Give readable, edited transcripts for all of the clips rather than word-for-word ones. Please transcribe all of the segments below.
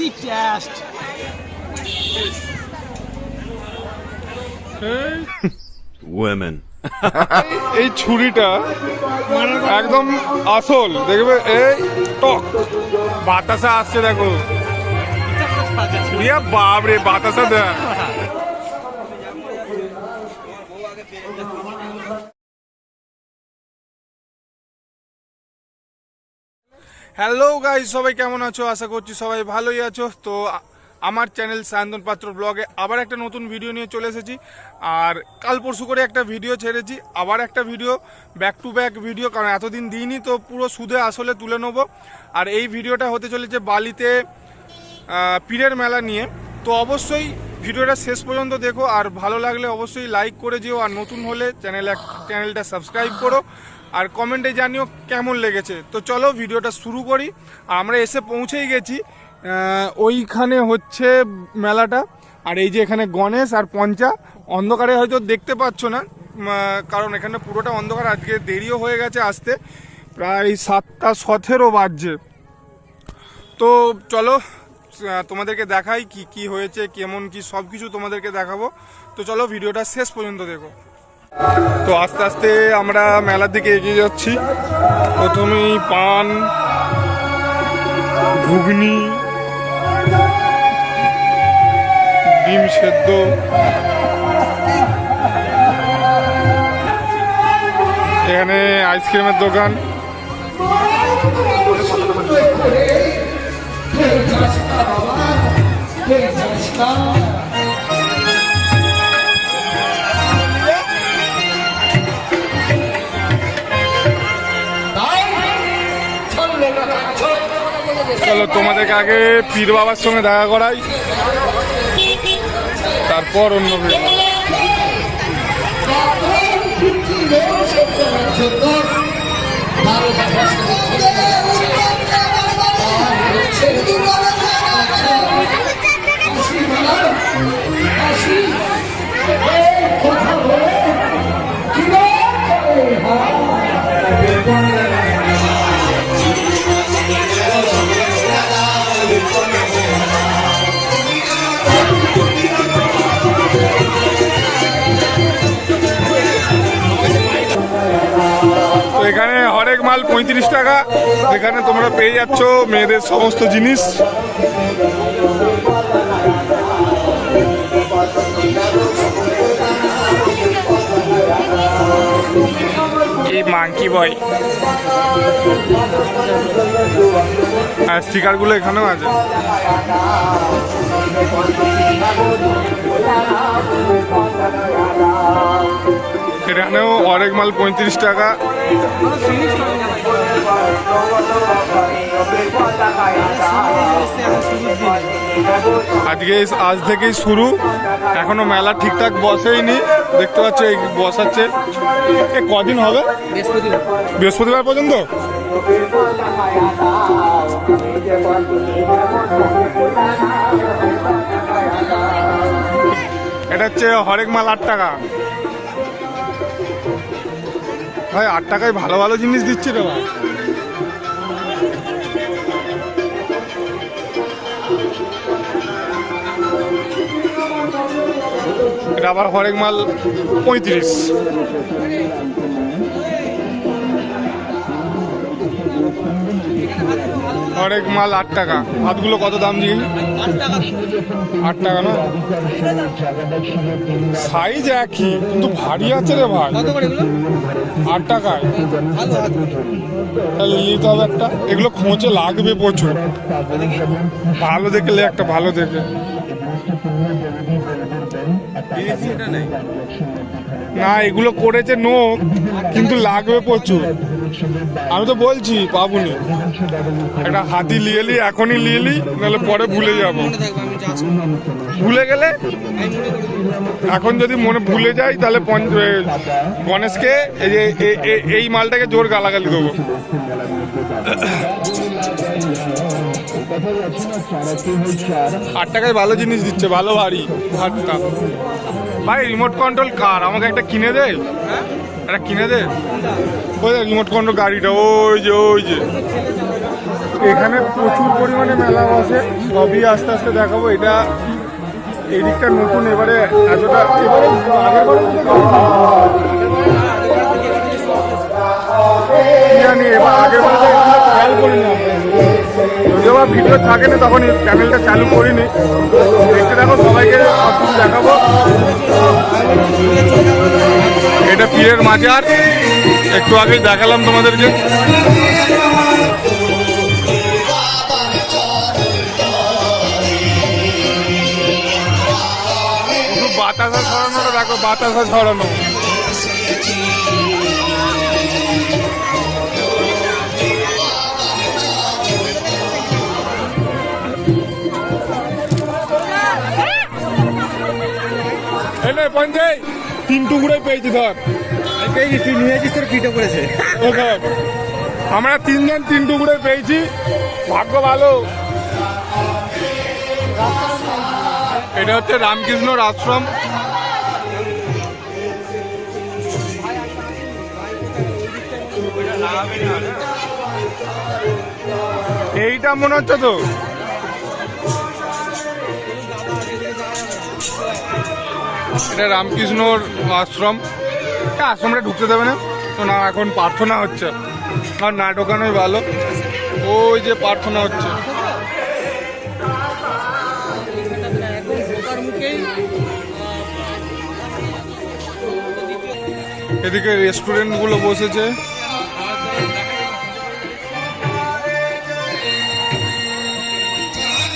কি test women এই ছুরিটা একদম আসল দেখবে এই টক বাতাসা আসছে দেখো ইয়া বাপরে বাতাসা দেয় হ্যালো গাইস, সবাই কেমন আছো? আশা করছি সবাই ভালোই আছো। তো আমার চ্যানেল সায়ন্তন পাত্র ব্লগে আবার একটা নতুন ভিডিও নিয়ে চলে এসেছি। আর কাল পরশু করে একটা ভিডিও ছেড়েছি, আবার একটা video back to back video, কারণ এতদিন দিইনি তো পুরো সুদে আসলে তুলে নেবো। আর এই ভিডিওটা হতে চলেছে বালিতে পীরের মেলা নিয়ে। তো অবশ্যই ভিডিওটা শেষ পর্যন্ত দেখো, আর ভালো লাগলে অবশ্যই লাইক করে যেও, আর নতুন হলে চ্যানেলটা সাবস্ক্রাইব করো, আর কমেন্টে জানিও কেমন লেগেছে। তো চলো ভিডিওটা শুরু করি। আর আমরা এসে পৌঁছেই গেছি, ওইখানে হচ্ছে মেলাটা। আর এই যে এখানে গণেশ আর পঞ্চা, অন্ধকারে হয়তো দেখতে পাচ্ছ না কারণ এখানে পুরোটা অন্ধকার। আজকে দেরিও হয়ে গেছে আসতে, প্রায় 7:17 বাজছে। তো চলো তোমাদেরকে দেখাই কি কি হয়েছে, কেমন কি সব কিছু তোমাদেরকে দেখাবো। তো চলো ভিডিওটা শেষ পর্যন্ত দেখো। তো আস্তে আস্তে আমরা মেলার দিকে এগিয়ে যাচ্ছি। প্রথমেই পান, ঘুগনি, ডিম সেদ্ধ, এখানে আইসক্রিমের দোকান। চলো তোমাদেরকে আগে পীর বাবার সঙ্গে দেখা করাই, তারপর অন্য ভিডিও। এখানে হরেক মাল 35 টাকা, এখানে তোমরা পেয়ে যাচ্ছ মেয়েদের সমস্ত জিনিস। এই মাঙ্কি বয় আর স্টিকারগুলো এখানেও আছে। এখানেও হরেক মাল 35 টাকা। আজ থেকেই শুরু, এখনো মেলা ঠিকঠাক বসেইনি, দেখতে পাচ্ছ এই বসাচ্ছে। কদিন হবে? বৃহস্পতিবার পর্যন্ত। এটা হচ্ছে হরেক মাল 8 টাকা। ভাই 8 টাকায় ভালো ভালো জিনিস দিচ্ছে রে ভাই। এটা আবার হরেক মাল 35। হরেক মাল 8 টাকা। হাতগুলো কত দাম দিয়ে? 8 টাকা না? সাইজ একই কিন্তু ভারী আছে রে ভাই। 8 টাকায় তাহলে নিতে হবে একটা। এগুলো খোঁচে লাগবে প্রচুর, ভালো দেখলে একটা ভালো দেখে। না এগুলো করেছে নোক, কিন্তু লাগবে প্রচুর। আমি তো বলছি পাবুনি, একটা হাতি লিয়েলি, এখনই লিয়েলি, নাহলে পরে ভুলে যাব। ভুলে গেলে এখন যদি মনে ভুলে যাই তাহলে গণেশকে এই মালটাকে জোর গালাগালি দেবো। 8 টাকায় ভালো জিনিস দিচ্ছে, ভালো ভারী হাতটা। ভাই রিমোট কন্ট্রোল কার আমাকে একটা কিনে দে, একটা কিনে দে। ওই রিমোট কন্ট্রোল গাড়িটা, ওই যে এখানে প্রচুর পরিমাণে মেলা বসে, সবই আস্তে আস্তে দেখাবো। এটা এই দিকটা নতুন, এবারে এতটা এবারে আগের বারে জানি, এবার আগের বারে খেয়াল করিনি, যদিও বা ভিডিও থাকে না তখন চ্যানেলটা চালু করিনি। দেখতে দেখো, সবাইকে সব কিছু দেখাবো। এটা পীরের মাজার, একটু আগে দেখালাম তোমাদেরকে। বাতাসা ছড়ানোটা দেখো, বাতাসা ছড়ানো। পঞ্চায়েত 3 টুকরোই পেয়েছি, ধর পেয়েছি, তুই নিয়েছিস, তোর পিঠে করেছে। আমরা 3 জন 3 টুকরোই পেয়েছি, ভাগ্য ভালো। এটা হচ্ছে রামকৃষ্ণর আশ্রম। এইটা মনে হচ্ছে তো, এটা রামকৃষ্ণর আশ্রম। আশ্রমটা ঢুকতে দেবে না তো, না এখন প্রার্থনা হচ্ছে, আর না ঢোকানোই ভালো। ওই যে প্রার্থনা হচ্ছে, এদিকে রেস্টুরেন্ট গুলো বসেছে।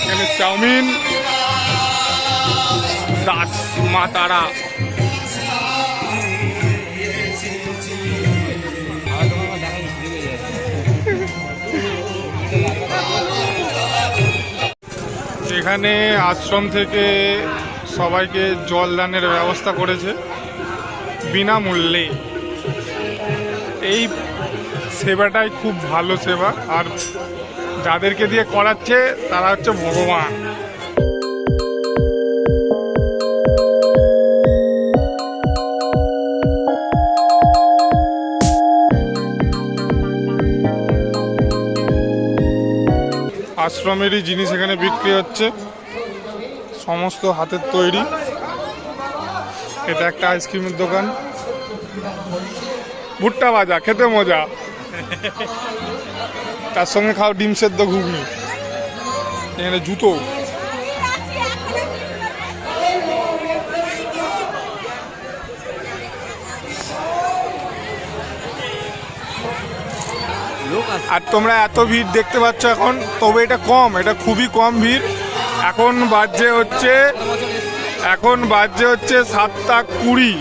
এখানে চাউমিন, দাস মা তারা। এখানে আশ্রম থেকে সবাইকে জল দানের ব্যবস্থা করেছে বিনামূল্যে। এই সেবাটাই খুব ভালো সেবা, আর যাদেরকে দিয়ে করাচ্ছে তারা হচ্ছে ভগবান। আশ্রমেরই জিনিস এখানে বিক্রি হচ্ছে, সমস্ত হাতের তৈরি। এটা একটা আইসক্রিমের দোকান, ভুট্টা ভাজা খেতে মজা, তার সঙ্গে খাও ডিম সেদ্ধ ঘুগনি। এখানে জুতো, আর তোমরা এত ভিড় দেখতে পাচ্ছ এখন, তবে এটা কম, এটা খুবই কম ভিড়। এখন বাজে হচ্ছে 7:20,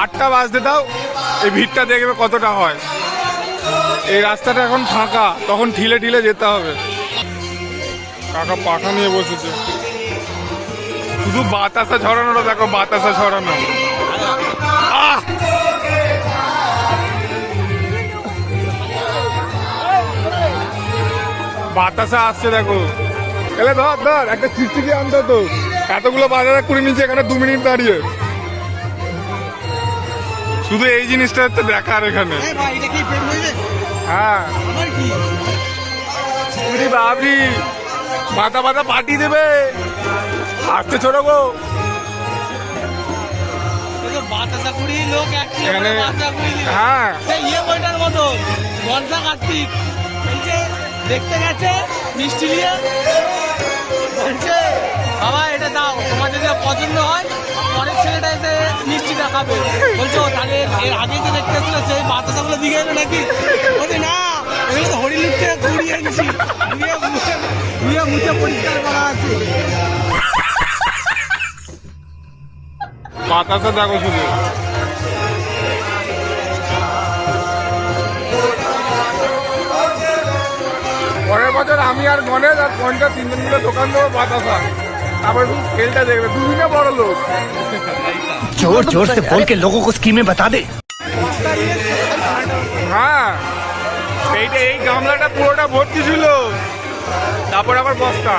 8টা বাজতে দাও, এই ভিড়টা দেখবে কতটা হয়। এই রাস্তাটা এখন ফাঁকা, তখন ঠিলে ঠিলে যেতে হবে। কাকা পাখা নিয়ে বসেছে, শুধু বাতাসা ছড়ানোটা দেখো, বাতাসা ছড়ানো। আহ বাতাসা আসছে দেখো। এলে ধর ধর একটা চিকচিকি আনতো তো, এতগুলো বাজারে করে নিচ্ছে এখানে 2 মিনিট দাঁড়িয়ে। শুধু এই জিনিসটা হচ্ছে দেখার এখানে। হ্যাঁ বাবরি মাথা মাথা পাঠিয়ে দেবে, আসতে ছোট গো। এখানে হ্যাঁ দেখতে গেছে মিষ্টি নিয়ে, বলছে বাবা এটা দাও, তোমার যদি পছন্দ হয় পরের ছেলেটা এসে মিষ্টিটা খাবে। বলছো তাহলে এর আগে যে দেখতে ছিল সেই বাতাসাগুলো দিকে এলো নাকি? বলছে না, এগুলো তো হরিলুট থেকে ঘুরিয়ে এনেছি, ধুয়ে মুছে পরিষ্কার করা আছে। বাতাসা দেখো শুধু। পরের বছর আমি আর গণেশ আর 3 জন মিলে দোকান দেবো বাতাসা, তারপর শুধু সেলটা দেখবে। 2 দিনে বড় লোক। जोर जोर से बोल के लोगों को स्कीमें बता दे। হ্যাঁ এইটা, এই গামলাটা পুরোটা ভর্তি ছিল, তারপর আবার বস্তা।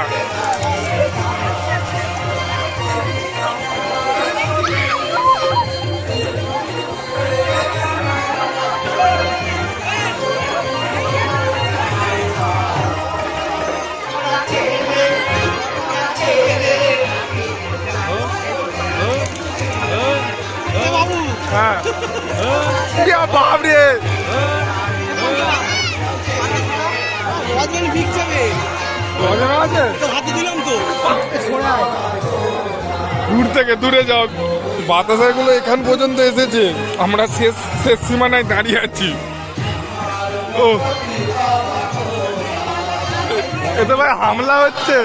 হ্যাঁ ইয়া বাপ রে কতজন ভিক যাবে কজন আছে তো হাতে দিলাম তো দূর থেকে দূরে যাও বাতাসাগুলো এখান পর্যন্ত এসেছে আমরা শেষ শেষ সীমানায় দাঁড়িয়ে আছি ও এতে ভাই হামলা হচ্ছে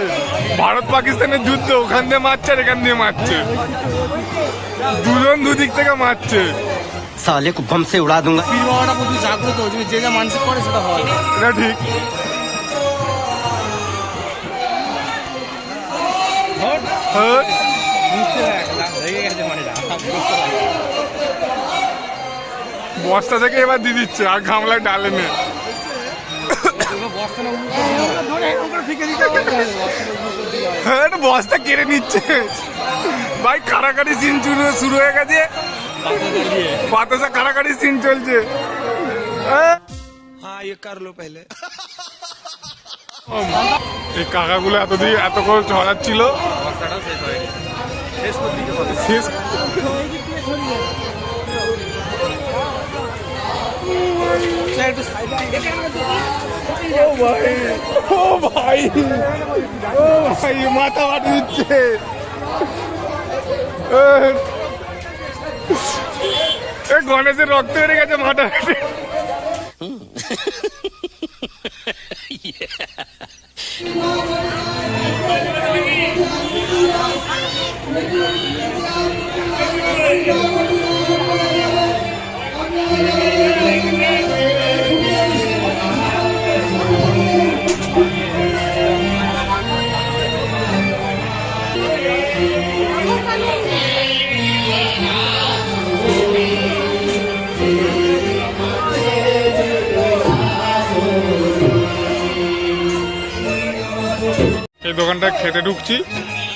ভারত পাকিস্তানের যুদ্ধ ওখান দিয়ে মারছে আর এখান দিয়ে মারছে দুজন দুদিক থেকে মারছে साले को बम से उड़ा दूंगा পীর বাবাটা প্রচুর জাগ্রত যে যা মানসিক করে সেটা হয় এটা ঠিক হ্যাঁ। বস্তা থেকে এবার দিয়ে দিচ্ছে আর গামলায় ডালে নে হ্যাঁ এটা বস্তা কেড়ে নিচ্ছে ভাই কারাকারি সিন শুরু হয়ে গেছে বাতাসা কারাকারি সিন চলছে এই কাকাগুলো এতদিন এত করে ছড়াচ্ছিল শেষ ও ভাই মাথা মাটি দিচ্ছে গণেশের রক্ত বেড়ে গেছে মাথা এই দোকানটা খেতে ঢুকছি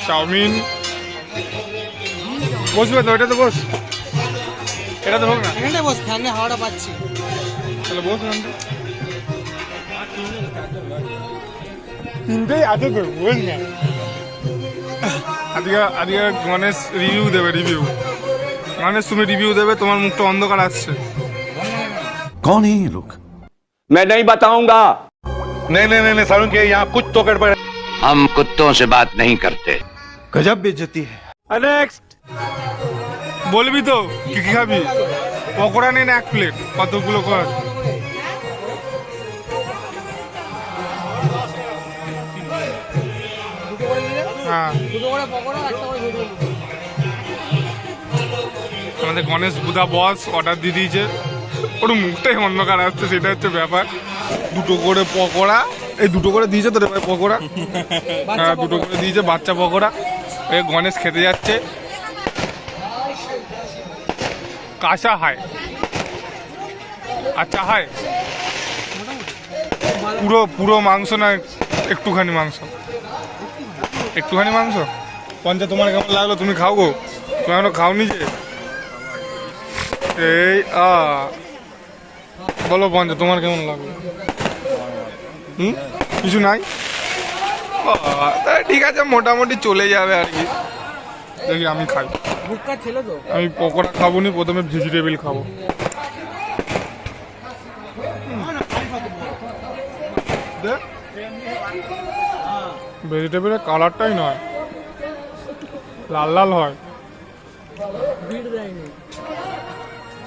চাউমিন বসবে তো এটা তো বস এটা তো হোক না এখানটায় বস ফ্যানে হাওয়াটা পাচ্ছি তাহলে বস তিনটেই আছে তো বস না আজকে আজকে গণেশ রিভিউ দেবে রিভিউ গণেশ তুমি রিভিউ দেবে তোমার মুখটা অন্ধকার আসছে कौन है ये लोग? मैं नहीं बताऊंगा। नहीं सारुण के यहाँ कुछ तो गड़बड़ है। हम कुत्तों से बात नहीं करते। गजब बेइज्जती है। नेक्स्ट বলবি তো কি কি খাবি পকোড়া নেন এক প্লেট কতগুলো কর হ্যাঁ দুটো করে পকোড়া একটা করে ভেজে আমাদের গণেশ বুধা বস অর্ডার দিয়ে দিয়েছে ওর মুখটাই অন্ধকার আসছে সেটা হচ্ছে ব্যাপার দুটো করে পকোড়া এই দুটো করে দিয়েছে তো রে ভাই পকোড়া হ্যাঁ দুটো করে দিয়েছে বাচ্চা পকোড়া এই গণেশ খেতে যাচ্ছে কাঁচা হয় আচ্ছা হয় পুরো পুরো মাংস না একটুখানি মাংস একটুখানি মাংস পঞ্চা তোমার কেমন লাগলো তুমি খাও গো তুমি এখনো খাওনি যে এই বলো পঞ্চা তোমার কেমন লাগলো কিছু নাই ঠিক আছে মোটামুটি চলে যাবে আর কি দেখি আমি খাই ভুক্কা ছিল তো আমি পকোড়া খাবো নি প্রথমে ভেজিটেবিল খাবো ভেজিটেবিলের কালারটাই নয় লাল লাল হয়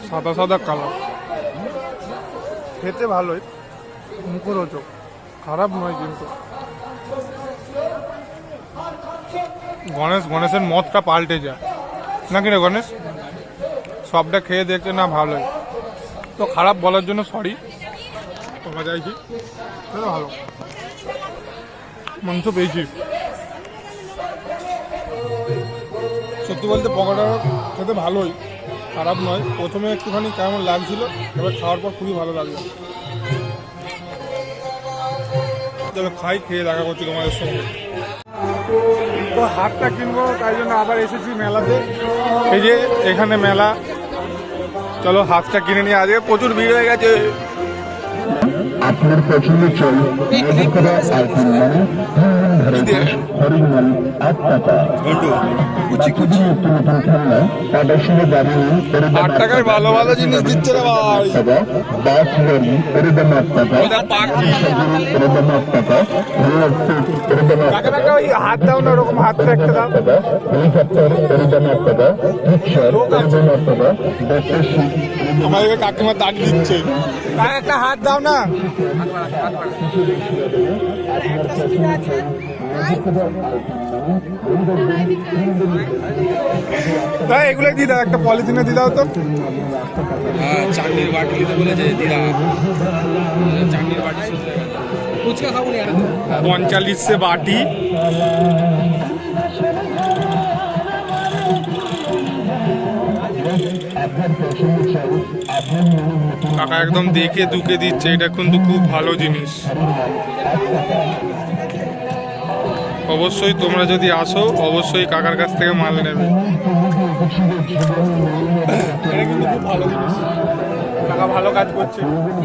সাদা সাদা কালার খেতে ভালোই মুখরোচক খারাপ নয় কিন্তু গণেশের মতটা পাল্টে যায় নাকি রে গণেশ সবটা খেয়ে দেখতে না ভালোই তো খারাপ বলার জন্য সরি তোমরা চাইছি ভালো মাংস পেয়েছি সত্যি বলতে পকোড়া খেতে ভালোই খারাপ নয় প্রথমে একটুখানি কেমন লাগছিল এবার খাওয়ার পর খুবই ভালো লাগলো চলো খাই খেয়ে দেখা করছি তোমাদের সঙ্গে তো হাতটা কিনবো তাই জন্য আবার এসেছি মেলাতে এই যে এখানে মেলা চলো হাতটা কিনে নিয়ে আজকে প্রচুর ভিড় হয়ে গেছে আপনার পছন্দের চাল অর্ডার করা আইটেম মানে হরিমাল 8 টাকা কুচি একটু নতুন খেলনা তাদের সঙ্গে গাড়ি নিন 8 টাকায় ভালো ভালো জিনিস দিচ্ছে রে ভাই। বাস গাড়ি এর দাম 8 টাকা এর দাম 8 টাকা কাকা ওই হাত দাও না, ওরকম হাত একটা দাও। হেলিকপ্টার এর দাম 8 টাকা রিক্সার এর দাম 8 টাকা বাসের সিট আমাদের কাকিমা দাগ দিচ্ছে, একটা হাত দাও না। তাই এগুলো দিয়ে দাও, একটা পলিথিনে দিয়ে দাও তো। চাটনির বাটি নিতে বলেছে দিদা, চাটনির বাটি ফুচকা খাবো না 45 বাটি। কাকা একদম দেখে দুকে দিচ্ছে, এটা কিন্তু খুব ভালো জিনিস। অবশ্যই তোমরা যদি আসো অবশ্যই কাকার কাছ থেকে মাল নেবে, এটা কিন্তু খুব ভালো জিনিস। কাকা ভালো কাজ করছে,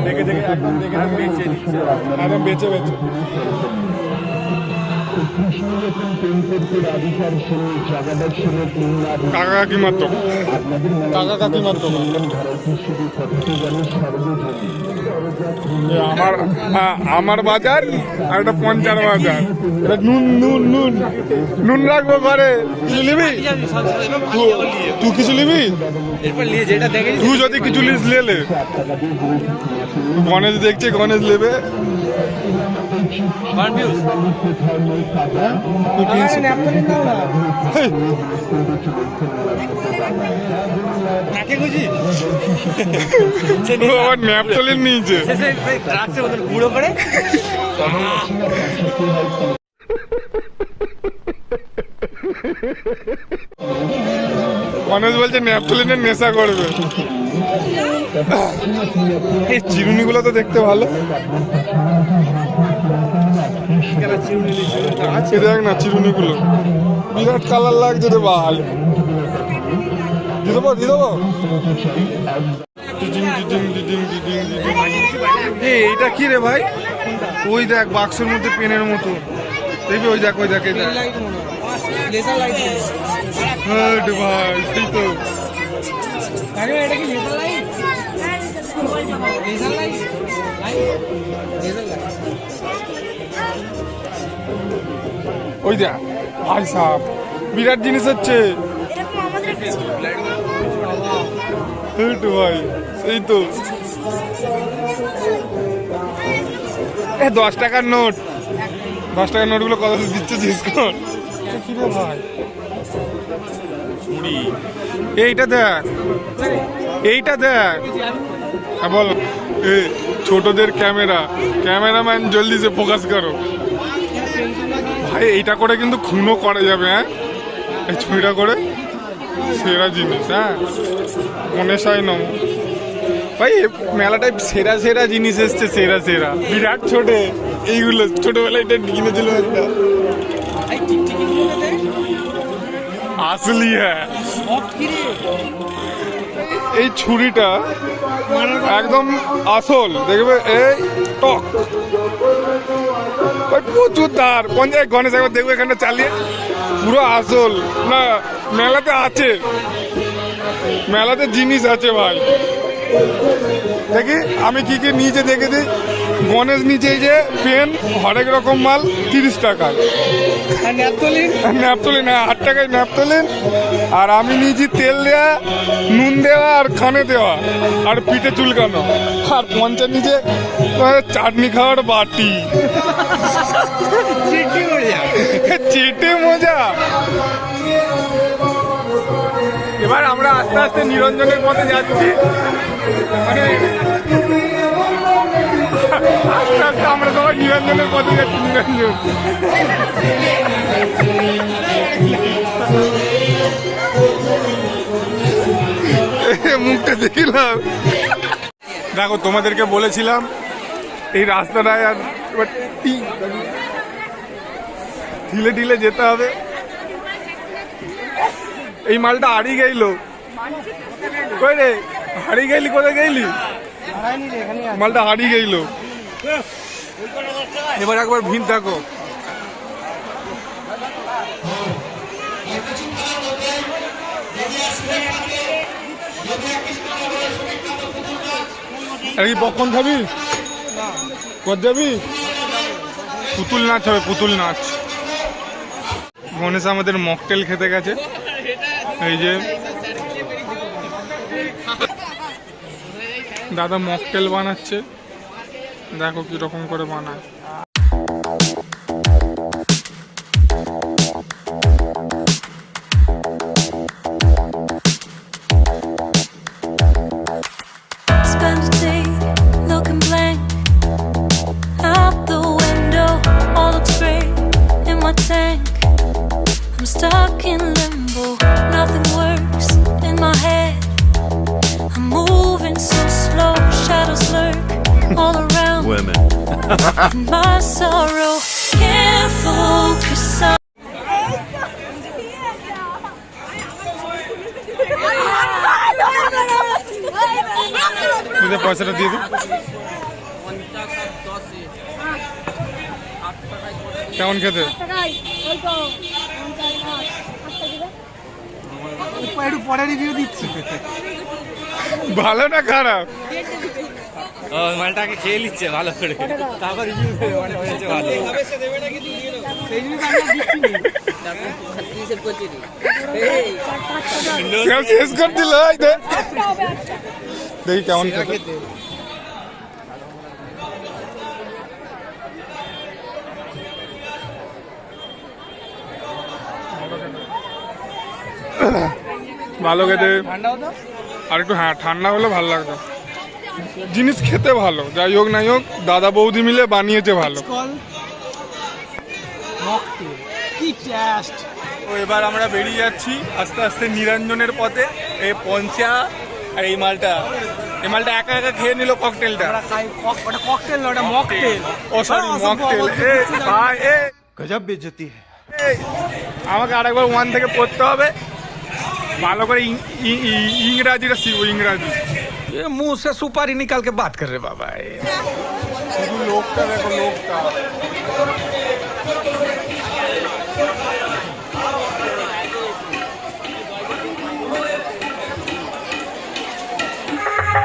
দেখে দেখে একদম দেখে বেঁচে দিচ্ছে, একদম বেঁচে বেঁচে। কাকা কাকিমার তো কাকা কাকিমার তো আমার বাজার আর একটা পঞ্চার বাজার। এটা নুন নুন নুন নুন রাখবো ঘরে, কিছু নিবি? তুই কিছু নিবি? তুই যদি কিছু লিস লে, গণেশ দেখছে, গণেশ নেবে। আবার ন্যাপথলিন নিয়েছে। গুঁড়ো করে গণেশ বলছে ন্যাপথলিনের নেশা করবে। এই চিরুনিগুলো তো দেখতে ভালো আছে, দেখ না চিরুনিগুলো বিরাট কালার লাগছে রে ভাই। দিয়ে দেবো দিয়ে দেবো। এইটা কি রে ভাই? ওই দেখ বাক্সের মধ্যে পেনের মতো দেখবি, ওই দেখ ওই দেখ এই দেখ ভাই, সেই তো ওই দেখ ভাই সাহেব, বিরাট জিনিস হচ্ছে ভাই, সেই তো 10 টাকার নোট। 10 টাকার নোটগুলো কত দিচ্ছে ডিসকাউন্ট? ভাই এইটা দেখ, এইটা দেখ, বল ছোটদের ক্যামেরা, ক্যামেরাম্যান জলদি সে ফোকাস করো ভাই। এইটা করে কিন্তু খুনও করা যাবে। হ্যাঁ, এই ছুরিটা করে সেরা জিনিস। হ্যাঁ, গণেশাই নম ভাই, মেলাটায় সেরা সেরা জিনিস এসছে, সেরা সেরা বিরাট ছোট। এইগুলো ছোটবেলায় এটা কিনেছিল একটা, আসলি। হ্যাঁ, এই ছুরিটা একদম আসল, দেখবে এই টক প্রচুর তার। পঞ্চায়েত গণেশ একবার দেখবে এখানটা চালিয়ে, পুরো আসল না। মেলাতে আছে, মেলাতে জিনিস আছে ভাই। দেখি আমি কি কি নিচে দেখে দিই। গণেশ নিচে এই যে পেন, হরেক রকম মাল 30 টাকায়। ন্যাপথলিন 8 টাকায় ন্যাপথলিন। আর আমি নিয়েছি তেল দেওয়া, নুন দেওয়া আর খানে দেওয়া আর পিঠে চুলকানো। আর 50 নিচে চাটনি খাওয়ার বাটি। চেটে মজা। এবার আমরা আস্তে আস্তে নিরঞ্জনের পথে যাচ্ছি, মানে আস্তে আস্তে আমরা সবাই নিরঞ্জনের পথে যাচ্ছি। নিরঞ্জন মুখটা দেখিলাম। দেখো তোমাদেরকে বলেছিলাম এই রাস্তাটায় আর এবার ঢিলে ঢিলে যেতে হবে। এই মালটা হারিয়ে গেল। কই রে, হারিয়ে গেলি? কোথায় গেলি? মালটা হারিয়ে গেল। এবার একবার ভিড় দেখো। আর কি পপকর্ন খাবি? কত যাবি? পুতুল নাচ হবে, পুতুল নাচ। গণেশ আমাদের মকটেল খেতে গেছে। এই যে দাদা মকটেল বানাচ্ছে, দেখো কিরকম করে বানায়। Spend a day looking blank out the window, all looks great in my tank. I'm stuck in limbo, nothing works in my head. I'm moving so slow, shadows lurk all around. Women. And my sorrow can't focus on. তুই পয়সাটা দিয়ে দিই। কেমন খেতে? একটু পরে review দিচ্ছি। ভালো না খারাপ? মালটাকে খেয়ে নিচ্ছে ভালো করে, তারপর রিভিউ দেবে মানে হয়েছে ভালো। সেই জন্য আমি দিচ্ছি না। শেষ করে দিল। দেখি কেমন খেতে। ভালো খেতে, আর একটু হ্যাঁ ঠান্ডা হলে ভালো লাগতো। জিনিস খেতে ভালো, যাই হোক নাই হোক দাদা বৌদি মিলে বানিয়েছে ভালো। কি টেস্ট। তো এবার আমরা বেরিয়ে যাচ্ছি আস্তে আস্তে নিরঞ্জনের পথে। এই পঞ্চা আর এই মালটা একা একা খেয়ে নিল ককটেলটা। ওটা ককটেল না, ওটা মকটেল। ও সরি মকটেল। ভাই गजब बेइज्जती है। আমাকে আরেকবার 1 থেকে পড়তে হবে, ভালো করে ইংরাজিটা শিখবো, ইংরাজি। ये मुंह से सुपारी निकाल के बात कर रहे बाबा। শুধু লোকটা দেখো, লোকটা।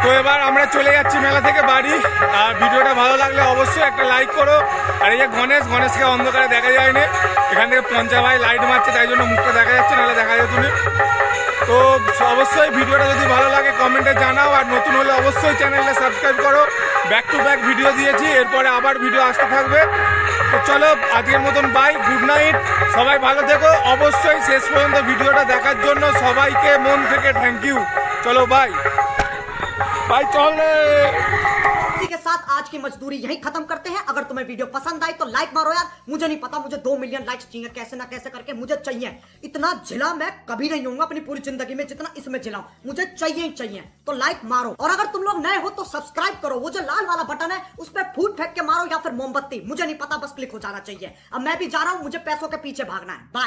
তো এবার আমরা চলে যাচ্ছি মেলা থেকে বাড়ি। আর ভিডিওটা ভালো লাগলে অবশ্যই একটা লাইক করো। আর এই যে গণেশকে অন্ধকারে দেখা যায় না, এখান থেকে পঞ্চা ভাই লাইট মারছে, তাই জন্য মুখটা দেখা যাচ্ছে, নাহলে দেখা যেত না। তো অবশ্যই ভিডিওটা যদি ভালো লাগে কমেন্টে জানাও, আর নতুন হলে অবশ্যই চ্যানেলটা সাবস্ক্রাইব করো। ব্যাক টু ব্যাক ভিডিও দিয়েছি, এরপরে আবার ভিডিও আসতে থাকবে। তো চলো আজকের মতন বাই, গুড নাইট, সবাই ভালো থেকো। অবশ্যই শেষ পর্যন্ত ভিডিওটা দেখার জন্য সবাইকে মন থেকে থ্যাংক ইউ। চলো বাই बाय चल रे। इसी के साथ आज की मजदूरी यहीं खत्म करते हैं। अगर तुम्हें वीडियो पसंद आई तो लाइक मारो यार। मुझे नहीं पता, मुझे 2 मिलियन लाइक्स चाहिए, कैसे ना कैसे करके मुझे चाहिए। इतना झिला मैं कभी नहीं होऊंगा अपनी पूरी जिंदगी में जितना इसमें झिलाऊं, मुझे चाहिए ही चाहिए। तो लाइक मारो, और अगर तुम लोग नए हो तो सब्सक्राइब करो। वो जो लाल वाला बटन है उस पर फूट फेंक के मारो, या फिर मोमबत्ती, मुझे नहीं पता, बस क्लिक हो जाना चाहिए। अब मैं भी जा रहा हूं, मुझे पैसों के पीछे भागना है। बाय।